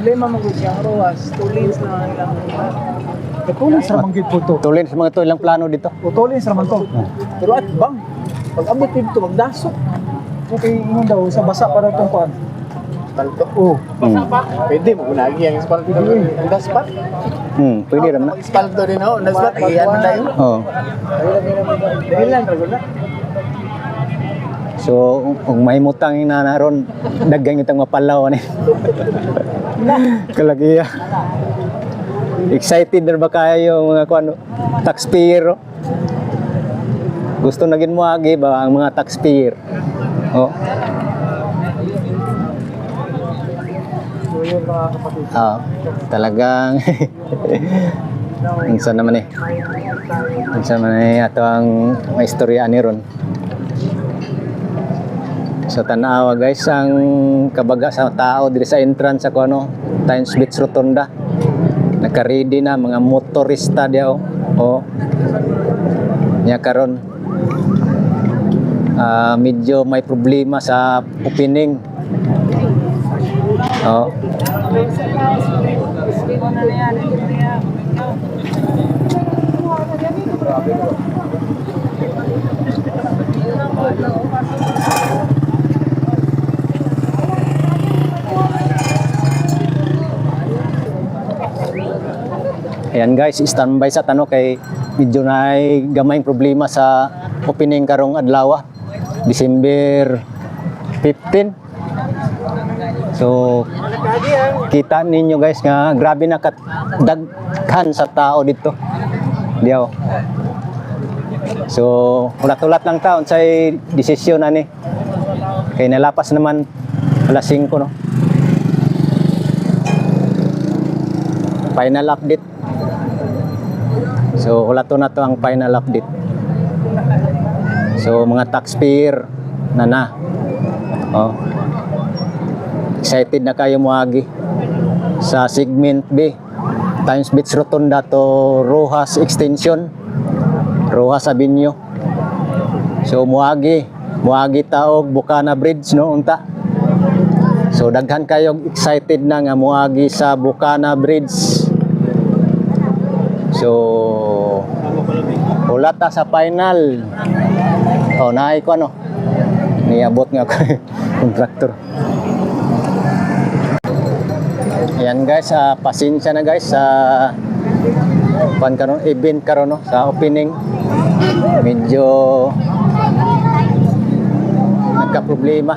problema mo gud siyang roas, 2 lanes na ang ilang. Tulis raman gid po to. Tuloy sa mga to ilang plano dito. Tulis raman to. Pero at bang pag abot dito magdasok. Okay, ingon daw sa basa para tong kuan. Palto. Oh. Pwede mo gunagi ang spalto din. Ang daspat. Pwede ram na. Spalto din ho, daspat iyan man tayo. Oh. Dahil lang ra So, kung may mutang na naron, dagang itang mapalaw ni. Kalagiya. Excited na ba kayo mga kuano taxpayer? Gusto na gin mo agi ba ang mga taxpayer? Oh. So yun mga kapatid. Talagang insan naman insan man ato ang may istorya ni ron. So tanawa guys ang kabaga sa tao diri sa entrance sa kuno Times Beach Rotonda. Naka-ready na mga motorista diaw. Oh. Nya karon medyo may problema sa opening. Oh. Ayan guys, standby sa tano kay medyo na gamay problema sa opening karong adlaw, December 15. So kita ninyo guys nga grabe na daghan sa tao dito. Diyaw. So ulat-ulat lang taon sa desisyon ani. Kay nalapas naman alas 5 no. Final update. So ulato na to ang final update. So mga taxpayer na. Oh. Excited na kayo moagi sa segment B, Times Beach Rotonda to Rojas Extension, Rojas Avenue. So moagi taog Bukana Bridge no unta. So daghan kayo excited na nga moagi sa Bukana Bridge. So ulat ta sa final. Oh naay ko ano. Niabot nga ko kontraktor. Ayan guys, pasensya na guys sa event karon no, sa opening. Medyo nagka-problema.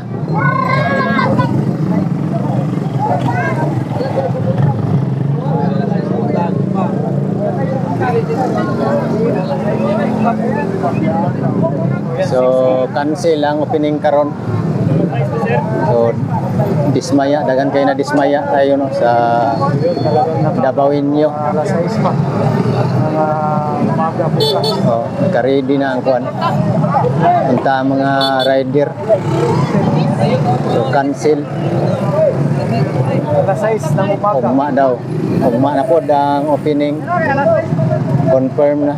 So cancel ang opening karon. So dismaya, dagan kayo na dismaya tayo no sa Davao-inyo. Alas 6 pa. Mga umaga bukas. Oh, naka-ready na ang kuan. Punta ang mga rider. So cancel. Alas 6 ng umaga. Ugma daw. Ugma na po ang opening. Confirm na.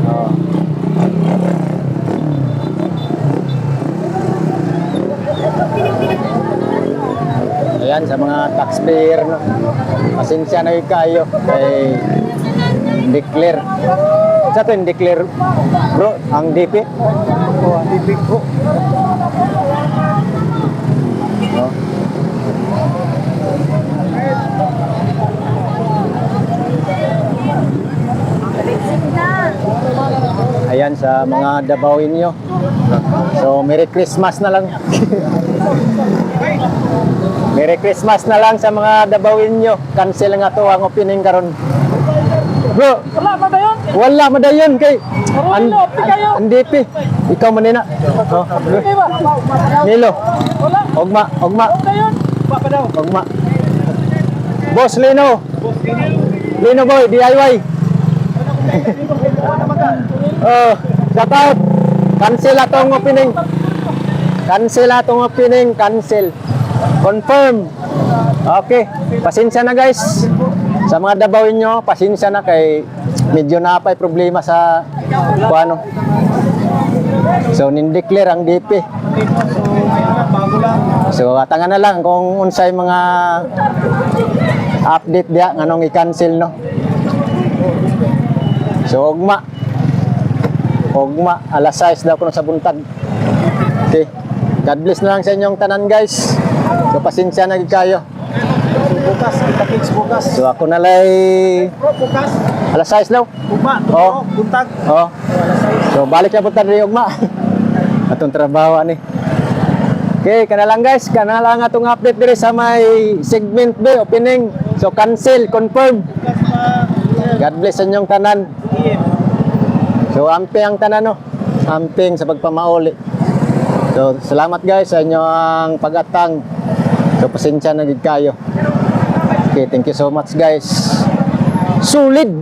Oh. Ayan sa mga taxpayer no. Pasensya na kayo kay declare. Sa to declare bro ang DP. Oh, ang DP ko. No. Ayan sa mga Davao-inyo. So Merry Christmas na lang. Merry Christmas na lang sa mga Davao-inyo. Cancel nga to ang opening karon. Bro, Wala pa ba yun? wala madayon kay Marunong, kayo. DP. Ikaw manina. Oh, Hindi ba? Nilo. Wala. Ogma. Ba yun? Ba pa daw? Ogma. Boss Lino. Lino boy, DIY. Oh, shout out. Cancel atong opening. Cancel. Confirm. Okay. Pasensya na guys. Sa mga Davao-inyo, pasensya na kay medyo napay problema sa kuano. So nindeclare ang DP. So atangan na lang kung unsay mga update dia nganong i-cancel no. So ugma alas 6 daw kuno sa buntag. Okay. God bless na lang sa inyong tanan guys. So pasensya na gid kayo. Bukas, kita kits bukas. So ako na lay Bro, bukas. alas 6 daw. Ugma, Oh. buntag. Oh. So balik na punta rin ugma. Atong trabaho ni. Okay, kana lang guys, kana lang atong update diri sa may segment B opening. So cancel, confirm. God bless sa inyong tanan. So amping ang tanan no. Amping sa pagpamauli. So salamat guys sa inyong pag-atang. So pasensya na gid kayo. Okay, thank you so much guys. Solid.